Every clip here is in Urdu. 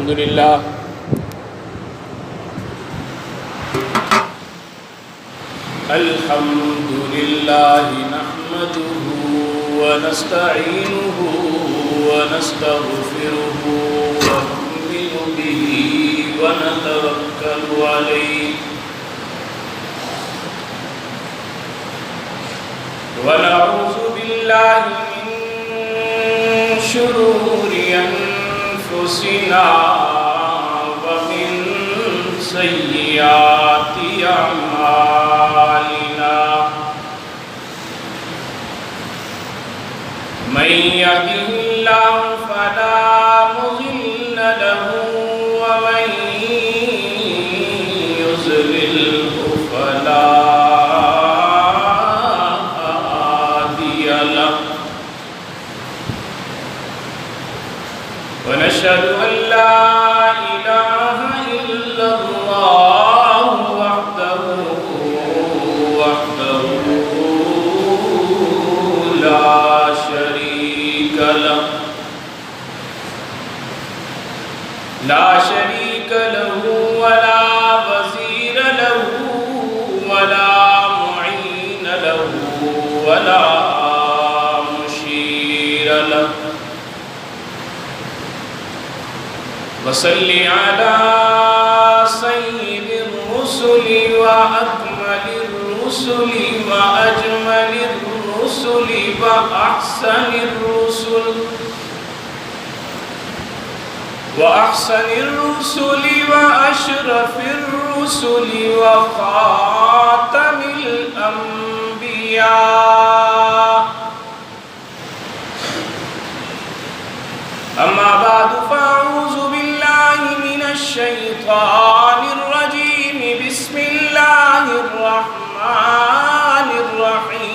الحمد لله نحمده ونستعينه ونستغفره ونؤمن به ونتوكل عليه ونعوذ بالله من شرور أنفسنا ومن سيئات أعمالنا من يهده الله فلا مضل له ومن يضلله فلا هادي له ونشهد أن لا إله إلا الله وحده لا شريك له ولا وزير له ولا معين له ولا مشير له وصل على سيد الرسل وأكمل الرسل وأجمل الرسل وأحسن الرسل وأشرف الرسل وخاتم الأنبياء أما بعد فأعوذ بالله من الشيطان الرجيم بسم الله الرحمن الرحيم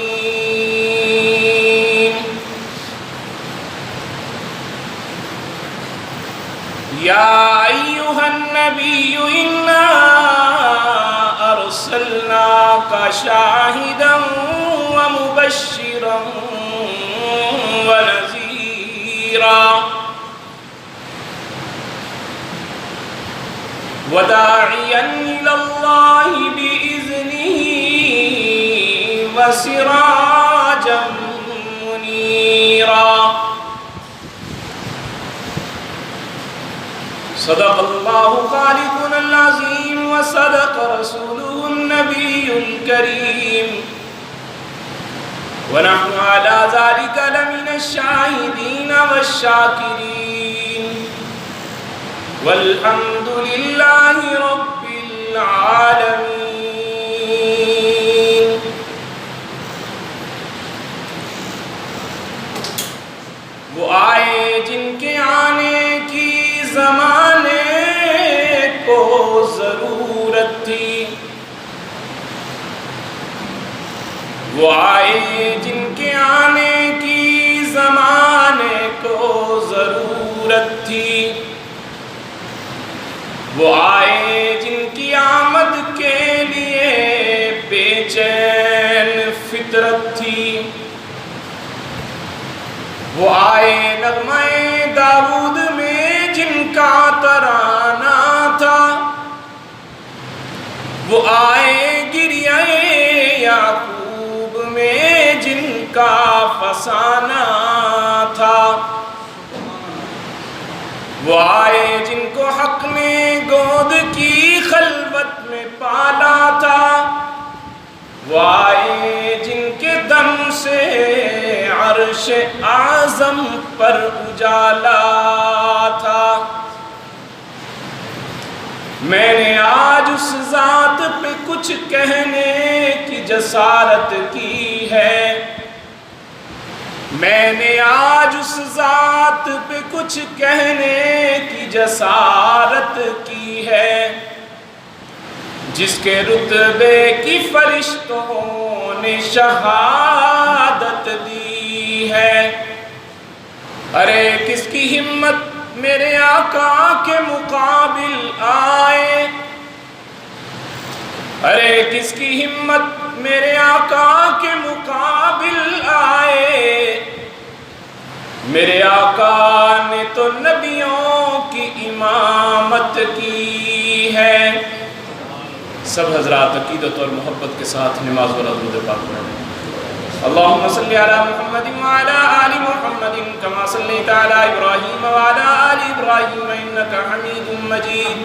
يا أيها النبي إنا أرسلناك شاهدا ومبشرا ونذيرا وداعيا إلى الله بإذنه وسراجا منيرا صدق الله خالقنا العظيم وصدق رسوله النبي الكريم ونحن على ذلك لمن الشاهدين والشاكرين والحمد لله رب العالمين. وہ آئے جن کے آنے کی زمانے کو ضرورت تھی، وہ آئے جن کے آنے کی زمانے کو ضرورت تھی، وہ آئے جن کی آمد کے لیے بے چین فطرت تھی، وہ آئے نغمہ داؤد میں جن کا ترانہ تھا، وہ آئے گریہ یعقوب میں جن کا فسانہ تھا، وہ آئے جن کو حق نے گود کی خلوت میں پالا تھا، وہ آئے جن کے دم سے عرش اعظم پر اجالا تھا۔ میں نے آج اس ذات پہ کچھ کہنے کی جسارت کی ہے، میں نے آج اس ذات پہ کچھ کہنے کی جسارت کی ہے، جس کے رتبے کی فرشتوں نے شہادت دی ہے۔ ارے کس کی ہمت میرے آقا کے مقابل آئے، ارے کس کی ہمت میرے آقا کے مقابل آئے، میرے آقا نے تو نبیوں کی امام جماعت کی ہے۔ سب حضرات عقیدت اور محبت کے ساتھ نماز و درود پاک پڑھیں۔ اللهم صل على محمد وعلى آل محمد كما صليت على إبراهيم وعلى آل إبراهيم إنك حميد مجيد۔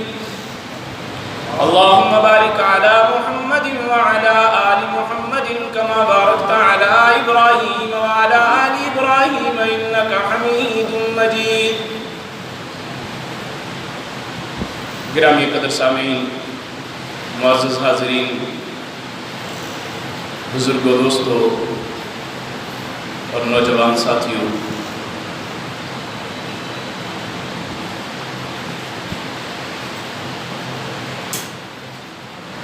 اللهم بارك على محمد وعلى آل محمد كما باركت على إبراهيم وعلى آل إبراهيم إنك حميد مجيد۔ گرامی قدر سامعین، معزز حاضرین، بزرگوں، دوستوں اور نوجوان ساتھیوں،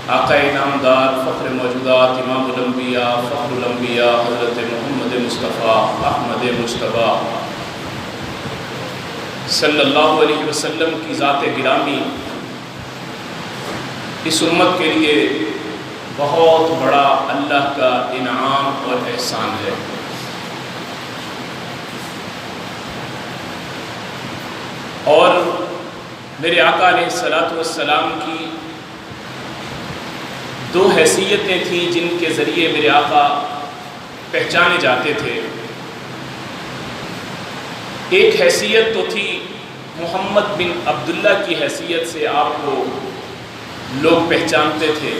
آقا انعامدار، فخر موجودات، امام الانبیاء، فخر الانبیاء، حضرت محمد مصطفیٰ احمد مجتبیٰ صلی اللہ علیہ وسلم کی ذات گرامی اس امت کے لیے بہت بڑا اللہ کا انعام اور احسان ہے۔ اور میرے آقا علیہ السلام کی دو حیثیتیں تھیں جن کے ذریعے میرے آقا پہچانے جاتے تھے۔ ایک حیثیت تو تھی محمد بن عبداللہ کی حیثیت سے آپ کو لوگ پہچانتے تھے،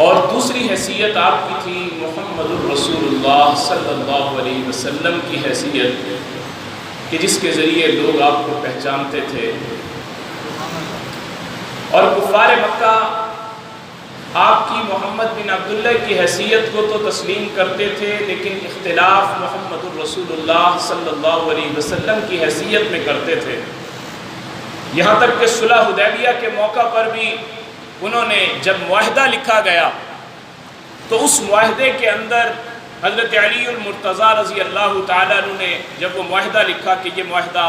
اور دوسری حیثیت آپ کی تھی محمد الرسول اللہ صلی اللہ علیہ وسلم کی حیثیت، کہ جس کے ذریعے لوگ آپ کو پہچانتے تھے۔ اور کفار مکہ آپ کی محمد بن عبداللہ کی حیثیت کو تو تسلیم کرتے تھے، لیکن اختلاف محمد الرسول اللہ صلی اللہ علیہ وسلم کی حیثیت میں کرتے تھے۔ یہاں تک کہ صلح حدیبیہ کے موقع پر بھی انہوں نے جب معاہدہ لکھا گیا تو اس معاہدے کے اندر حضرت علی المرتضیٰ رضی اللہ تعالیٰ عنہ نے جب وہ معاہدہ لکھا کہ یہ معاہدہ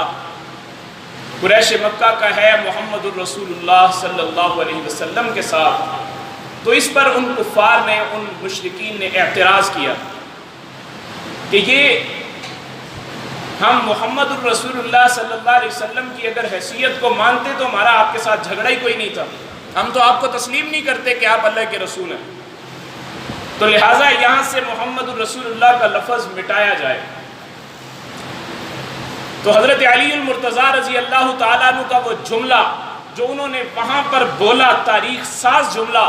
قریش مکہ کا ہے محمد الرسول اللہ صلی اللہ علیہ وسلم کے ساتھ، تو اس پر ان کفار نے، ان مشرکین نے اعتراض کیا کہ یہ ہم محمد الرسول اللہ صلی اللہ علیہ وسلم کی اگر حیثیت کو مانتے تو ہمارا آپ کے ساتھ جھگڑا ہی کوئی نہیں تھا، ہم تو آپ کو تسلیم نہیں کرتے کہ آپ اللہ کے رسول ہیں، تو لہٰذا یہاں سے محمد الرسول اللہ کا لفظ مٹایا جائے۔ تو حضرت علی المرتضیٰ رضی اللہ تعالیٰ عنہ کا وہ جملہ جو انہوں نے وہاں پر بولا، تاریخ ساز جملہ،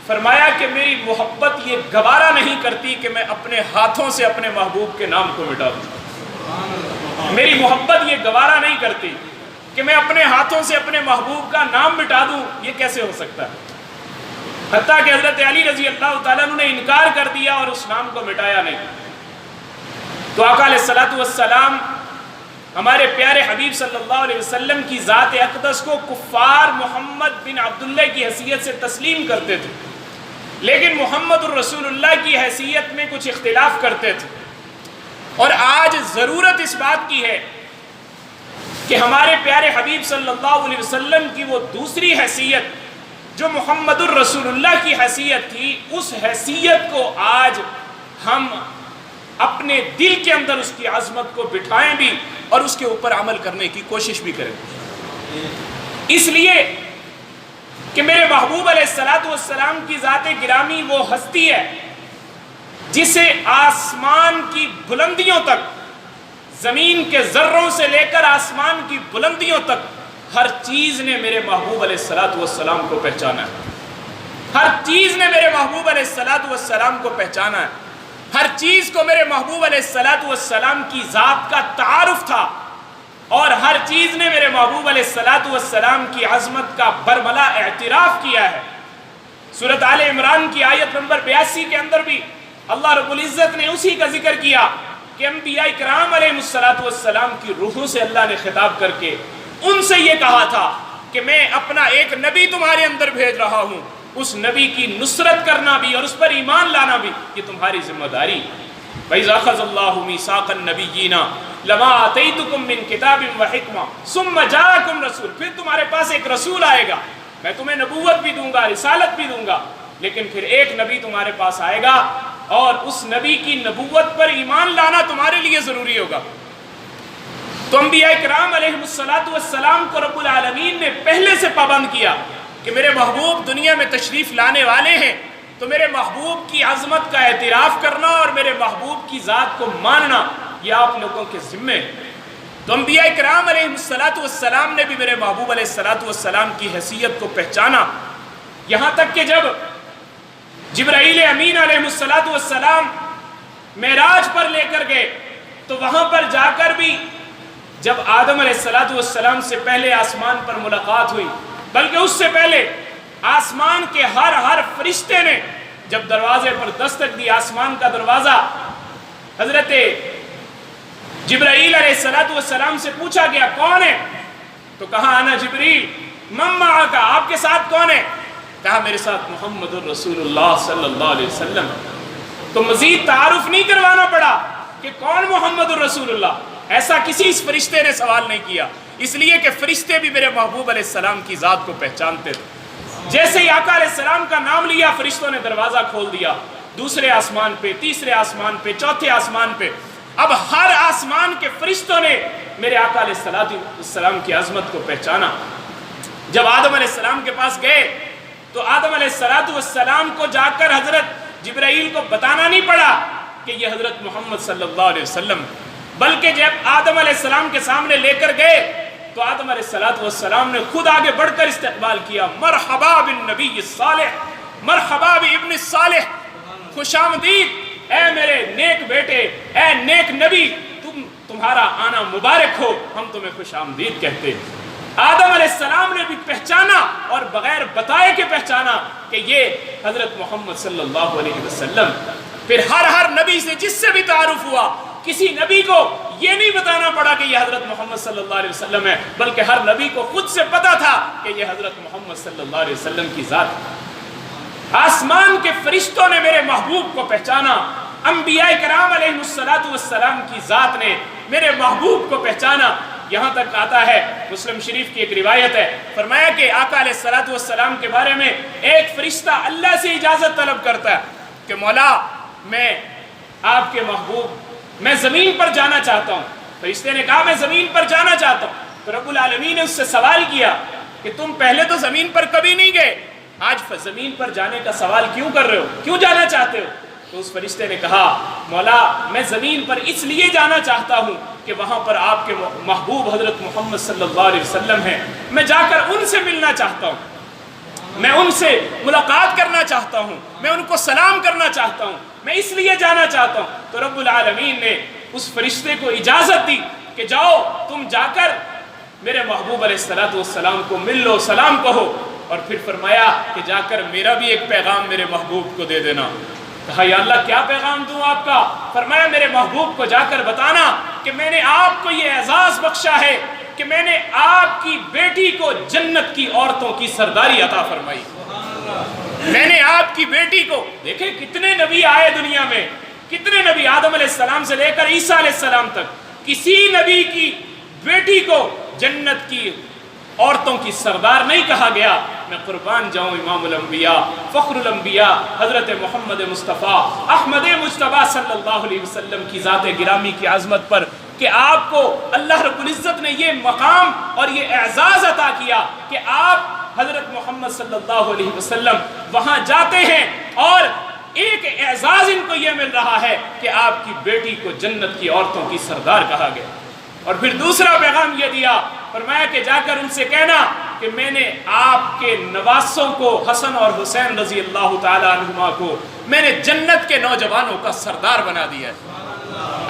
فرمایا کہ میری محبت یہ گوارا نہیں کرتی کہ میں اپنے ہاتھوں سے اپنے محبوب کے نام کو مٹا دوں۔ میری محبت یہ گوارا نہیں کرتی کہ میں اپنے ہاتھوں سے اپنے محبوب کا نام مٹا دوں، یہ کیسے ہو سکتا ہے؟ حتیٰ کہ حضرت علی رضی اللہ تعالیٰ عنہ نے انکار کر دیا اور اس نام کو مٹایا نہیں۔ تو آقا علیہ السلام ہمارے پیارے حبیب صلی اللہ علیہ وسلم کی ذات اقدس کو کفار محمد بن عبداللہ کی حیثیت سے تسلیم کرتے تھے، لیکن محمد الرسول اللہ کی حیثیت میں کچھ اختلاف کرتے تھے۔ اور آج ضرورت اس بات کی ہے کہ ہمارے پیارے حبیب صلی اللہ علیہ وسلم کی وہ دوسری حیثیت جو محمد الرسول اللہ کی حیثیت تھی، اس حیثیت کو آج ہم اپنے دل کے اندر اس کی عظمت کو بٹھائیں بھی اور اس کے اوپر عمل کرنے کی کوشش بھی کریں، اس لیے کہ میرے محبوب علیہ السلام کی ذات گرامی وہ ہستی ہے جسے آسمان کی بلندیوں تک، زمین کے ذروں سے لے کر آسمان کی بلندیوں تک ہر چیز نے میرے محبوب علیہ السلام کو پہچانا ہے، ہر چیز نے میرے محبوب علیہ السلام کو پہچانا ہے، ہر چیز کو میرے محبوب علیہ السلام کی ذات کا تعارف تھا، اور ہر چیز نے میرے محبوب علیہ السلام کی عظمت کا برملا اعتراف کیا ہے۔ سورۃ آل عمران کی آیت نمبر 82 کے اندر بھی اللہ رب العزت نے اسی کا ذکر کیا کہ انبیاء کرام علیہ السلام کی روحوں سے اللہ نے خطاب کر کے ان سے یہ کہا تھا کہ میں اپنا ایک نبی تمہارے اندر بھیج رہا ہوں، اس نبی کی نصرت کرنا بھی اور اس پر ایمان لانا بھی یہ تمہاری ذمہ داری۔ وَإِذْ أَخَذَ اللَّهُ مِيثَاقَ النَّبِيِّينَ لَمَا آتَيْتُكُم مِّن كِتَابٍ وَحِكْمَةٍ ثُمَّ جَاءَكُمْ رَسُولٌ، پھر تمہارے پاس ایک رسول آئے گا، میں تمہیں نبوت بھی دوں گا، رسالت بھی دوں گا، لیکن پھر ایک نبی تمہارے پاس آئے گا اور اس نبی کی نبوت پر ایمان لانا تمہارے لیے ضروری ہوگا۔ تو انبیاء کرام علیہم کو رب العالمین نے پہلے سے پابند کیا کہ میرے محبوب دنیا میں تشریف لانے والے ہیں، تو میرے محبوب کی عظمت کا اعتراف کرنا اور میرے محبوب کی ذات کو ماننا یہ آپ لوگوں کے ذمے ہے۔ تو انبیاء کرام علیہم السلام نے بھی میرے محبوب علیہ السلام کی حیثیت کو پہچانا، یہاں تک کہ جب جبرائیل امین علیہ السلام معراج پر لے کر گئے تو وہاں پر جا کر بھی جب آدم علیہ السلام سے پہلے آسمان پر ملاقات ہوئی، بلکہ اس سے پہلے آسمان کے ہر فرشتے نے جب دروازے پر دستک دی، آسمان کا دروازہ، حضرت جبرائیل علیہ السلام سے پوچھا گیا کون ہے؟ تو کہا انا جبریل، من معک، آپ کے ساتھ کون ہے؟ کہا میرے ساتھ محمد الرسول اللہ صلی اللہ علیہ وسلم۔ تو مزید تعارف نہیں کروانا پڑا کہ کون محمد الرسول اللہ، ایسا کسی اس فرشتے نے سوال نہیں کیا، اس لیے کہ فرشتے بھی میرے محبوب علیہ السلام کی ذات کو پہچانتے تھے۔ جیسے ہی آقا علیہ السلام کا نام لیا، فرشتوں نے دروازہ کھول دیا، دوسرے آسمان پہ، تیسرے آسمان پہ، چوتھے آسمان پہ، اب ہر آسمان کے فرشتوں نے میرے آقا علیہ السلام کی عظمت کو پہچانا۔ جب آدم علیہ السلام کے پاس گئے تو آدم علیہ السلام کو جا کر حضرت جبرائیل کو بتانا نہیں پڑا کہ یہ حضرت محمد صلی اللہ علیہ وسلم، بلکہ جب آدم علیہ السلام کے سامنے لے کر گئے تو آدم علیہ السلام نے خود آگے بڑھ کر استقبال کیا، مرحبا بالنبی الصالح، مرحبا بابن الصالح، خوش آمدید اے میرے نیک بیٹے، اے نیک نبی، تمہارا آنا مبارک ہو، ہم تمہیں خوش آمدید کہتے ہیں۔ آدم علیہ السلام نے بھی پہچانا اور بغیر بتائے کے پہچانا کہ یہ حضرت محمد صلی اللہ علیہ وسلم۔ پھر ہر نبی سے جس سے بھی تعارف ہوا، کسی نبی کو یہ نہیں بتانا پڑا کہ یہ حضرت محمد صلی اللہ علیہ وسلم ہے، بلکہ ہر نبی کو خود سے پتا تھا کہ یہ حضرت محمد صلی اللہ علیہ وسلم کی ذات ہے۔ آسمان کے فرشتوں نے میرے محبوب کو پہچانا، انبیاء کرام علیہ السلام کی ذات نے میرے محبوب کو پہچانا۔ یہاں تک آتا ہے، مسلم شریف کی ایک روایت ہے، فرمایا کہ آقا علیہ السلام کے بارے میں ایک فرشتہ اللہ سے اجازت طلب کرتا ہے کہ مولا میں آپ کے محبوب، میں زمین پر جانا چاہتا ہوں۔ فرشتے نے کہا میں زمین پر جانا چاہتا ہوں۔ تو رب العالمین نے اس سے سوال کیا کہ تم پہلے تو زمین پر کبھی نہیں گئے، آج زمین پر جانے کا سوال کیوں کر رہے ہو، کیوں جانا چاہتے ہو؟ تو اس فرشتے نے کہا مولا میں زمین پر اس لیے جانا چاہتا ہوں کہ وہاں پر آپ کے محبوب حضرت محمد صلی اللہ علیہ وسلم ہیں، میں جا کر ان سے ملنا چاہتا ہوں، میں ان سے ملاقات کرنا چاہتا ہوں، میں ان کو سلام کرنا چاہتا ہوں، میں اس لیے جانا چاہتا ہوں۔ تو رب العالمین نے اس فرشتے کو اجازت دی کہ جاؤ تم جا کر میرے محبوب علیہ السلام کو مل لو، سلام کہو، اور پھر فرمایا کہ جا کر میرا بھی ایک پیغام میرے محبوب کو دے دینا۔ کہا یا اللہ کیا پیغام دوں آپ کا؟ فرمایا میرے محبوب کو جا کر بتانا کہ میں نے آپ کو یہ اعزاز بخشا ہے کہ میں نے آپ کی بیٹی کو جنت کی عورتوں کی سرداری عطا فرمائی۔ میں نے آپ کی بیٹی کو، دیکھیں کتنے نبی آئے دنیا میں، کتنے نبی، آدم علیہ السلام سے لے کر عیسیٰ علیہ السلام تک، کسی نبی کی بیٹی کو جنت کی عورتوں کی سردار نہیں کہا گیا۔ میں قربان جاؤں امام الانبیاء، فخر الانبیاء حضرت محمد مصطفیٰ احمد مجتبیٰ صلی اللہ علیہ وسلم کی ذات گرامی کی عظمت پر کہ آپ کو اللہ رب العزت نے یہ مقام اور یہ اعزاز عطا کیا کہ آپ حضرت محمد صلی اللہ علیہ وسلم وہاں جاتے ہیں اور ایک اعزاز ان کو یہ مل رہا ہے کہ آپ کی بیٹی کو جنت کی عورتوں کی سردار کہا گیا۔ اور پھر دوسرا پیغام یہ دیا، فرمایا کہ جا کر ان سے کہنا کہ میں نے آپ کے نواسوں کو، حسن اور حسین رضی اللہ تعالیٰ عنہما کو، میں نے جنت کے نوجوانوں کا سردار بنا دیا ہے۔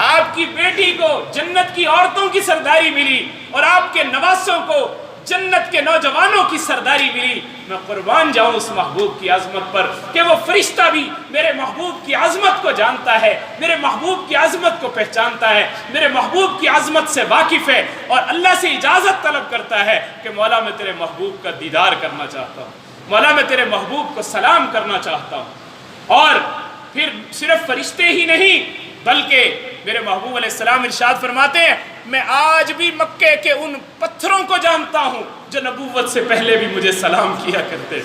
آپ کی بیٹی کو جنت کی عورتوں کی سرداری ملی اور آپ کے نواسوں کو جنت کے نوجوانوں کی سرداری ملی۔ میں قربان جاؤں اس محبوب کی عظمت پر کہ وہ فرشتہ بھی میرے محبوب کی عظمت کو جانتا ہے، میرے محبوب کی عظمت کو پہچانتا ہے، میرے محبوب کی عظمت سے واقف ہے اور اللہ سے اجازت طلب کرتا ہے کہ مولا میں تیرے محبوب کا دیدار کرنا چاہتا ہوں، مولا میں تیرے محبوب کو سلام کرنا چاہتا ہوں۔ اور پھر صرف فرشتے ہی نہیں بلکہ میرے محبوب علیہ السلام ارشاد فرماتے ہیں میں آج بھی مکے کے ان پتھروں کو جانتا ہوں جو نبوت سے پہلے بھی مجھے سلام کیا کرتے۔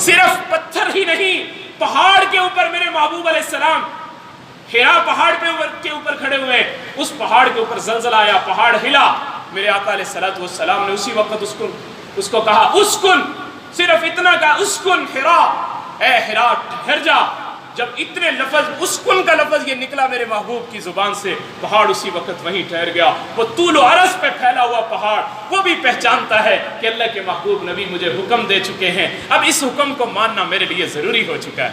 صرف پتھر ہی نہیں، پہاڑ کے اوپر میرے محبوب علیہ السلام ہیرا پہاڑ کے اوپر کھڑے ہوئے، اس پہاڑ کے اوپر زلزلہ آیا، پہاڑ ہلا۔ میرے آقا علیہ الصلوۃ والسلام نے اسی وقت اس کو کہا اسکن، صرف اتنا کہا اسکن ہیرا، اے ہیرا ٹھہر جا۔ جب اتنے لفظ، اسکن کا لفظ یہ نکلا میرے محبوب کی زبان سے، پہاڑ اسی وقت وہیں ٹھہر گیا۔ وہ طول و عرض پہ پھیلا ہوا پہاڑ، وہ بھی پہچانتا ہے کہ اللہ کے محبوب نبی مجھے حکم دے چکے ہیں، اب اس حکم کو ماننا میرے لیے ضروری ہو چکا ہے،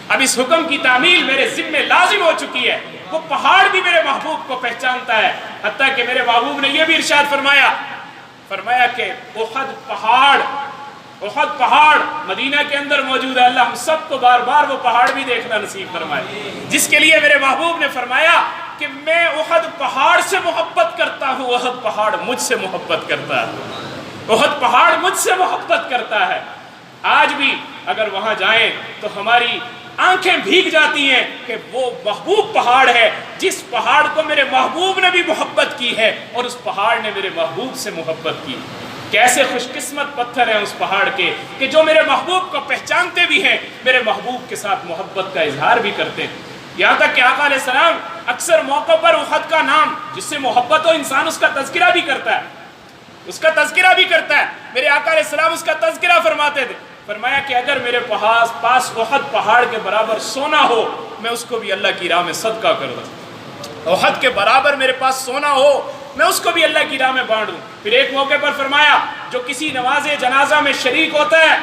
اب اس حکم کی تعمیل میرے ذمہ لازم ہو چکی ہے۔ وہ پہاڑ بھی میرے محبوب کو پہچانتا ہے، حتیٰ کہ میرے محبوب نے یہ بھی ارشاد فرمایا کہ احد پہاڑ مدینہ کے اندر موجود ہے، اللہ ہم سب کو بار بار وہ پہاڑ بھی دیکھنا نصیب فرمائے، جس کے لیے میرے محبوب نے فرمایا کہ میں احد پہاڑ سے محبت کرتا ہوں، احد پہاڑ مجھ سے محبت کرتا ہے، احد پہاڑ مجھ سے محبت کرتا ہے۔ آج بھی اگر وہاں جائیں تو ہماری آنکھیں بھیگ جاتی ہیں کہ وہ محبوب پہاڑ ہے جس پہاڑ کو میرے محبوب نے بھی محبت کی ہے، اور اس پہاڑ نے میرے محبوب سے محبت کی۔ کیسے خوش قسمت پتھر ہیں اس پہاڑ کے کہ جو میرے محبوب کو پہچانتے بھی ہیں، میرے محبوب کے ساتھ محبت کا اظہار بھی کرتے ہیں۔ یہاں تک کہ آقا علیہ السلام اکثر موقع پر احد کا نام، جس سے محبت ہو انسان اس کا تذکرہ بھی کرتا ہے، میرے آقا علیہ السلام اس کا تذکرہ فرماتے تھے، فرمایا کہ اگر میرے پاس احد پہاڑ کے برابر سونا ہو، میں اس کو بھی اللہ کی راہ میں صدقہ کر دوں، احد کے برابر میرے پاس سونا ہو، میں اس کو بھی اللہ کی راہ میں بانٹ دوں۔ پھر ایک موقع پر فرمایا جو کسی نماز جنازہ میں شریک ہوتا ہے،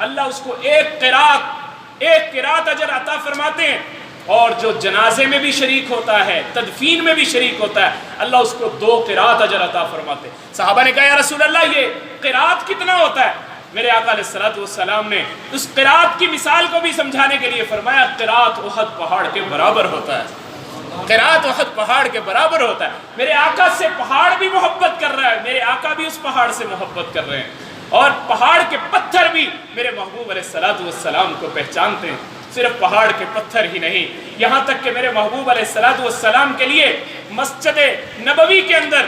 اللہ اس کو ایک قرات اجر عطا فرماتے ہیں، اور جو جنازے میں بھی شریک ہوتا ہے، تدفین میں بھی شریک ہوتا ہے، اللہ اس کو 2 قرات اجر عطا فرماتے ہیں۔ صحابہ نے کہا یا رسول اللہ یہ قرات کتنا ہوتا ہے؟ میرے آقا علیہ الصلوۃ والسلام نے اس قرات کی مثال کو بھی سمجھانے کے لیے فرمایا قرات احد پہاڑ کے برابر ہوتا ہے، قرات احد پہاڑ کے برابر ہوتا ہے۔ میرے آقا سے پہاڑ بھی محبت کر رہا ہے، میرے آقا بھی اس پہاڑ سے محبت کر رہے ہیں، اور پہاڑ کے پتھر بھی میرے محبوب علیہ الصلوۃ والسلام کو پہچانتے ہیں۔ صرف پہاڑ کے پتھر ہی نہیں، یہاں تک کہ میرے محبوب علیہ الصلوۃ والسلام کے لیے مسجد نبوی کے اندر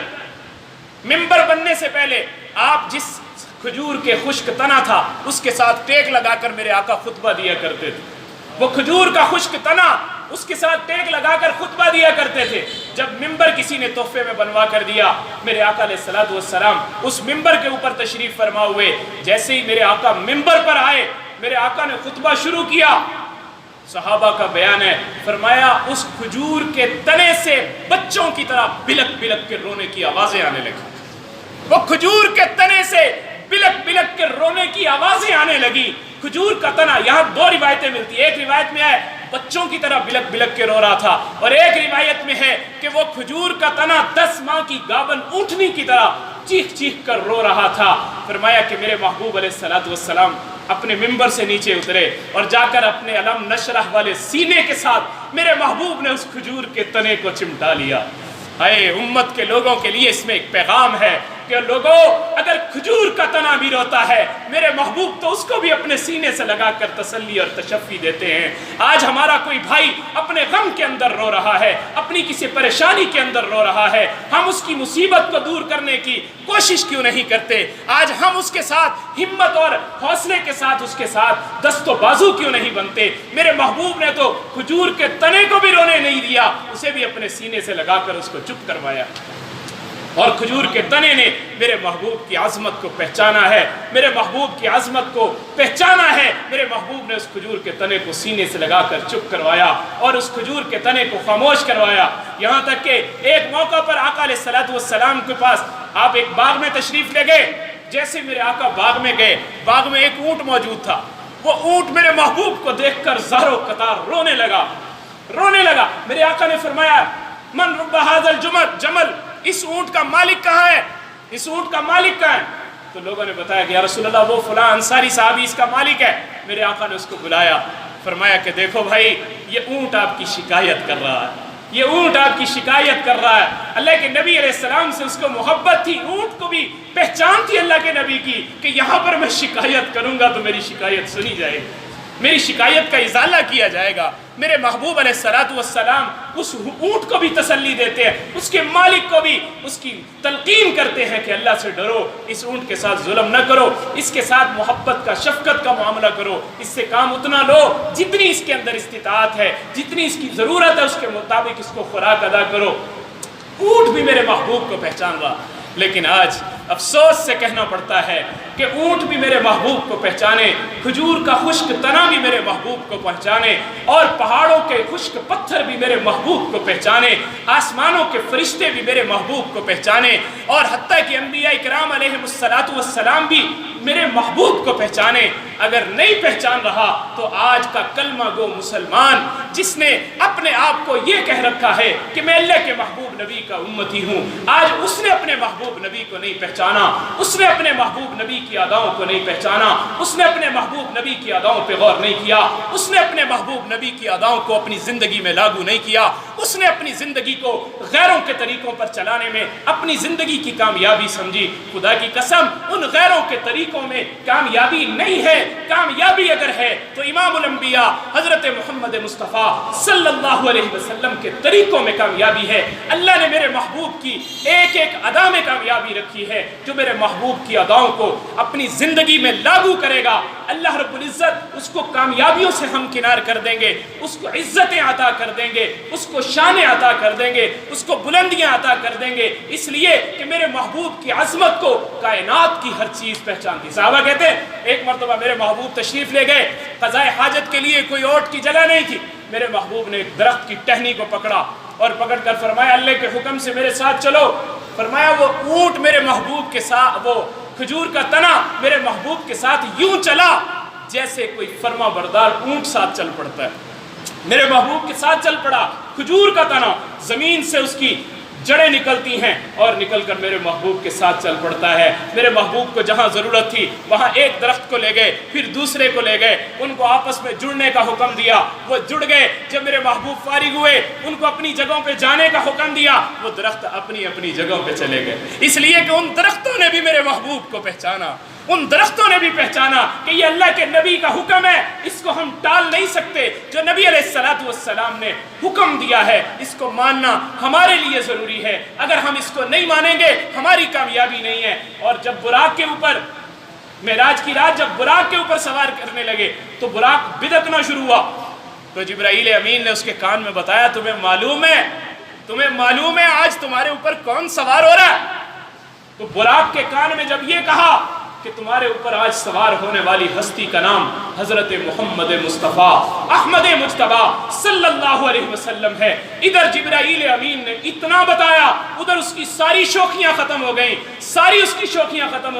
ممبر بننے سے پہلے آپ جس کھجور کے خشک تنا تھا اس کے ساتھ ٹیک لگا کر میرے آقا خطبہ دیا کرتے تھے، وہ کھجور کا خشک تنا اس کے ساتھ ٹیک لگا کر خطبہ دیا کرتے تھے۔ جب ممبر کسی نے تحفے میں بنوا کر دیا، میرے آقا علیہ الصلوۃ والسلام اس ممبر کے اوپر تشریف فرما ہوئے، جیسے ہی میرے آقا ممبر پر آئے، میرے آقا نے خطبہ شروع کیا۔ صحابہ کا بیان ہے، فرمایا اس کھجور کے تنے سے بچوں کی طرح بلک بلک کے رونے کی آوازیں آنے لگی، وہ کھجور کے تنے سے بلک بلک کے رونے کی آوازیں آنے لگی۔ کھجور کا تنا، یہاں 2 روایتیں ملتی ہیں، ایک روایت میں ہے بچوں کی طرح بلک بلک کے رو رہا تھا، اور ایک روایت میں ہے کہ وہ کھجور کا تنا 10 ماہ کی گابن اونٹنی کی طرح چیخ چیخ کر رو رہا تھا۔ فرمایا کہ میرے محبوب علیہ الصلوۃ والسلام اپنے ممبر سے نیچے اترے اور جا کر اپنے علم نشرح والے سینے کے ساتھ میرے محبوب نے اس کھجور کے تنے کو چمٹا لیا۔ اے امت کے لوگوں کے لیے اس میں ایک پیغام ہے کہ لوگوں، اگر کھجور کا تنا بھی روتا ہے، میرے محبوب تو اس کو بھی اپنے سینے سے لگا کر تسلی اور تشفی دیتے ہیں۔ آج ہمارا کوئی بھائی اپنے غم کے اندر رو رہا ہے، اپنی کسی پریشانی کے اندر رو رہا ہے، ہم اس کی مصیبت کو دور کرنے کی کوشش کیوں نہیں کرتے؟ آج ہم اس کے ساتھ ہمت اور حوصلے کے ساتھ اس کے ساتھ دست و بازو کیوں نہیں بنتے؟ میرے محبوب نے تو کھجور کے تنے کو بھی رونے نہیں دیا، اسے بھی اپنے سینے سے لگا کر اس کو چپ کروایا، اور کھجور کے تنے نے میرے محبوب کی عظمت کو پہچانا ہے، میرے محبوب کی عظمت کو پہچانا ہے۔ میرے محبوب نے اس کھجور کے تنے کو سینے سے لگا کر چپ کروایا اور اس کھجور کے تنے کو خاموش کروایا، یہاں تک کہ ایک موقع پر آقا علیہ الصلوۃ والسلام کے پاس آپ ایک باغ میں تشریف لے گئے۔ جیسے میرے آقا باغ میں گئے، باغ میں ایک اونٹ موجود تھا، وہ اونٹ میرے محبوب کو دیکھ کر زارو قطار رونے لگا۔ میرے آقا نے فرمایا من رب ھذا الجمل، اس اونٹ کا مالک کہاں ہے؟ اس اونٹ کا مالک کہاں ہے؟ تو لوگوں نے بتایا کہ یا رسول اللہ وہ فلاں انصاری صحابی اس کا مالک ہے۔ میرے آقا نے اس کو بلایا، فرمایا کہ دیکھو بھائی، یہ اونٹ آپ کی شکایت کر رہا ہے، یہ اونٹ آپ کی شکایت کر رہا ہے۔ اللہ کے نبی علیہ السلام سے اس کو محبت تھی، اونٹ کو بھی پہچان تھی اللہ کے نبی کی کہ یہاں پر میں شکایت کروں گا تو میری شکایت سنی جائے گی، میری شکایت کا ازالہ کیا جائے گا۔ میرے محبوب علیہ الصلوۃ والسلام اس اونٹ کو بھی تسلی دیتے ہیں، اس کے مالک کو بھی اس کی تلقین کرتے ہیں کہ اللہ سے ڈرو، اس اونٹ کے ساتھ ظلم نہ کرو، اس کے ساتھ محبت کا شفقت کا معاملہ کرو، اس سے کام اتنا لو جتنی اس کے اندر استطاعت ہے، جتنی اس کی ضرورت ہے اس کے مطابق اس کو خوراک ادا کرو۔ اونٹ بھی میرے محبوب کو پہچان رہا، لیکن آج افسوس سے کہنا پڑتا ہے کہ اونٹ بھی میرے محبوب کو پہچانے، کھجور کا خشک تنا بھی میرے محبوب کو پہچانے، اور پہاڑوں کے خشک پتھر بھی میرے محبوب کو پہچانے، آسمانوں کے فرشتے بھی میرے محبوب کو پہچانے، اور حتیٰ کہ انبیاء کرام علیہم السلام بھی میرے محبوب کو پہچانے۔ اگر نہیں پہچان رہا تو آج کا کلمہ گو مسلمان جس نے اپنے آپ کو یہ کہہ رکھا ہے کہ میں اللہ کے محبوب نبی کا امتی ہوں، آج اس نے اپنے محبوب نبی کو نہیں پہچانا، اس نے اپنے محبوب نبی کی اداؤں کو نہیں پہچانا، اس نے اپنے محبوب نبی کی اداؤں پہ غور نہیں کیا، اس نے اپنے محبوب نبی کی اداؤں کو اپنی زندگی میں لاگو نہیں کیا، اس نے اپنی زندگی کو غیروں کے طریقوں پر چلانے میں اپنی زندگی کی کامیابی سمجھی۔ خدا کی قسم ان غیروں کے طریقوں میں کامیابی نہیں ہے، کامیابی اگر ہے تو امام الانبیاء حضرت محمد مصطفیٰ صلی اللہ علیہ وسلم کے طریقوں میں کامیابی ہے۔ اللہ نے میرے محبوب کی ایک ایک ادا میں کامیابی رکھی ہے، جو میرے محبوب کی اداؤں کو اپنی زندگی میں لاگو کرے گا اللہ رب العزت اس کو کامیابیوں سے ہمکنار کر دیں گے، اس کو عزتیں عطا کر دیں گے، اس کو شانیں عطا کر دیں گے، اس کو بلندیاں عطا کر دیں گے، اس لیے کہ میرے محبوب کی عظمت کو کائنات کی ہر چیز پہچانتی۔ صحابہ کہتے ہیں ایک مرتبہ میرے محبوب تشریف لے گئے، قضاء حاجت کے لیے کوئی اوٹ کی جگہ نہیں تھی، میرے محبوب نے ایک درخت کی ٹہنی کو پکڑا اور پکڑ کر فرمایا اللہ کے حکم سے میرے ساتھ چلو۔ فرمایا وہ اونٹ میرے محبوب کے ساتھ، وہ کھجور کا تنا میرے محبوب کے ساتھ یوں چلا جیسے کوئی فرما بردار اونٹ ساتھ چل پڑتا ہے۔ میرے محبوب کے ساتھ چل پڑا، کھجور کا تنا زمین سے اس کی جڑیں نکلتی ہیں اور نکل کر میرے محبوب کے ساتھ چل پڑتا ہے۔ میرے محبوب کو جہاں ضرورت تھی وہاں ایک درخت کو لے گئے، پھر دوسرے کو لے گئے، ان کو آپس میں جڑنے کا حکم دیا، وہ جڑ گئے۔ جب میرے محبوب فارغ ہوئے ان کو اپنی جگہوں پہ جانے کا حکم دیا، وہ درخت اپنی اپنی جگہوں پہ چلے گئے، اس لیے کہ ان درختوں نے بھی میرے محبوب کو پہچانا، ان درختوں نے بھی پہچانا کہ یہ اللہ کے نبی کا حکم ہے، اس کو ہم ٹال نہیں سکتے۔ جو نبی علیہ الصلوۃ والسلام نے حکم دیا ہے اس کو ماننا ہمارے لیے ضروری ہے، اگر ہم اس کو نہیں مانیں گے ہماری کامیابی نہیں ہے۔ اور جب براق کے اوپر معراج کی رات جب براق کے اوپر سوار کرنے لگے تو براق بدکنا شروع ہوا، تو جبرائیل امین نے اس کے کان میں بتایا تمہیں معلوم ہے آج تمہارے اوپر کون سوار ہو رہا ہے؟ تو براق کے کان میں جب یہ کہا کہ تمہارے اوپر آج سوار ہونے والی ہستی کا نام حضرت محمد مصطفیٰ احمد مجتبیٰ صلی اللہ علیہ وسلم ہے، ادھر جبرائیل امین نے اتنا بتایا، ادھر اس کی ساری شوخیاں ختم ہو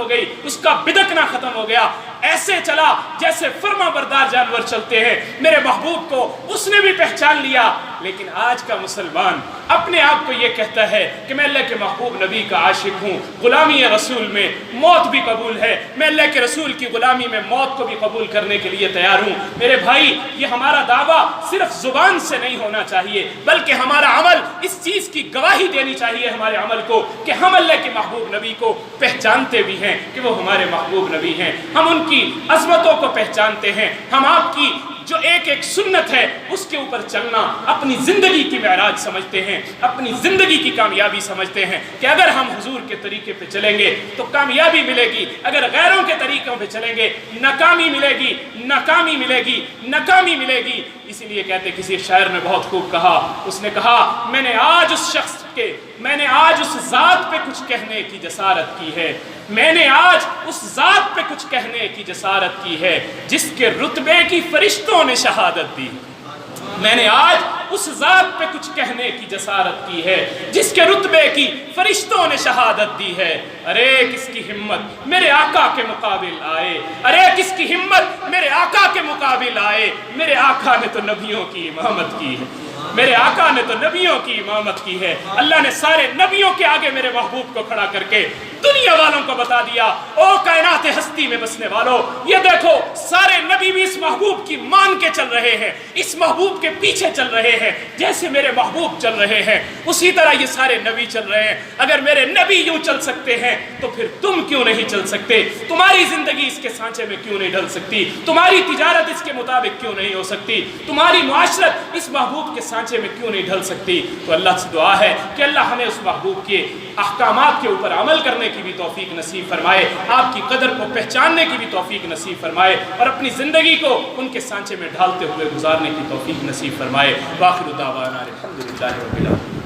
گئیں، اس کا بدکنا ختم ہو گیا، ایسے چلا جیسے فرما بردار جانور چلتے ہیں۔ میرے محبوب کو اس نے بھی پہچان لیا، لیکن آج کا مسلمان اپنے آپ کو یہ کہتا ہے کہ میں اللہ کے محبوب نبی کا عاشق ہوں، غلامی رسول میں موت بھی قبول ہے، میں اللہ کے رسول کی غلامی میں موت کو بھی قبول کرنے کے لیے تیار ہوں۔ میرے بھائی یہ ہمارا دعویٰ صرف زبان سے نہیں ہونا چاہیے، بلکہ ہمارا عمل اس چیز کی گواہی دینی چاہیے ہمارے عمل کو کہ ہم اللہ کے محبوب نبی کو پہچانتے بھی ہیں کہ وہ ہمارے محبوب نبی ہیں، ہم ان کی عظمتوں کو پہچانتے ہیں، ہم آپ کی جو ایک ایک سنت ہے اس کے اوپر چلنا اپنی زندگی کی معراج سمجھتے ہیں، اپنی زندگی کی کامیابی سمجھتے ہیں کہ اگر ہم حضور کے طریقے پہ چلیں گے تو کامیابی ملے گی، اگر غیروں کے طریقوں پہ چلیں گے ناکامی ملے گی۔ اسی لیے کہتے کسی شاعر نے بہت خوب کہا، اس نے کہا میں نے آج اس ذات پہ کچھ کہنے کی جسارت کی ہے، میں نے آج اس ذات پہ کچھ کہنے کی جسارت کی ہے جس کے رتبے کی فرشتوں نے شہادت دی۔ میں نے آج اس ذات پہ کچھ کہنے کی جسارت کی ہے جس کے رتبے کی فرشتوں نے شہادت دی ہے۔ ارے کس کی ہمت میرے آقا کے مقابل آئے، ارے کس کی ہمت میرے آقا کے مقابل آئے، میرے آقا نے تو نبیوں کی امامت کی ہے، میرے آقا نے تو نبیوں کی امامت کی ہے۔ اللہ نے سارے نبیوں کے آگے میرے محبوب کو کھڑا کر کے دنیا والوں کو بتا دیا، او کائنات ہستی میں بسنے والوں، یہ دیکھو سارے نبی بھی اس محبوب کی مان کے چل رہے ہیں، اس محبوب کے پیچھے چل رہے ہیں، جیسے میرے محبوب چل رہے ہیں اسی طرح یہ سارے نبی چل رہے ہیں۔ اگر میرے نبی یوں چل سکتے ہیں تو پھر تم کیوں نہیں چل سکتے؟ تمہاری زندگی اس کے سانچے میں کیوں نہیں ڈھل سکتی؟ تمہاری تجارت اس کے مطابق کیوں نہیں ہو سکتی؟ تمہاری معاشرت اس محبوب کے سانچے میں کیوں نہیں ڈھل سکتی؟ تو اللہ سے دعا ہے کہ اللہ ہمیں اس محبوب کے احکامات کے اوپر عمل کرنے کی بھی توفیق نصیب فرمائے، آپ کی قدر کو پہچاننے کی بھی توفیق نصیب فرمائے، اور اپنی زندگی کو ان کے سانچے میں ڈھالتے ہوئے گزارنے کی توفیق نصیب فرمائے۔ وآخر دعوانا الحمدللہ رب العالمین۔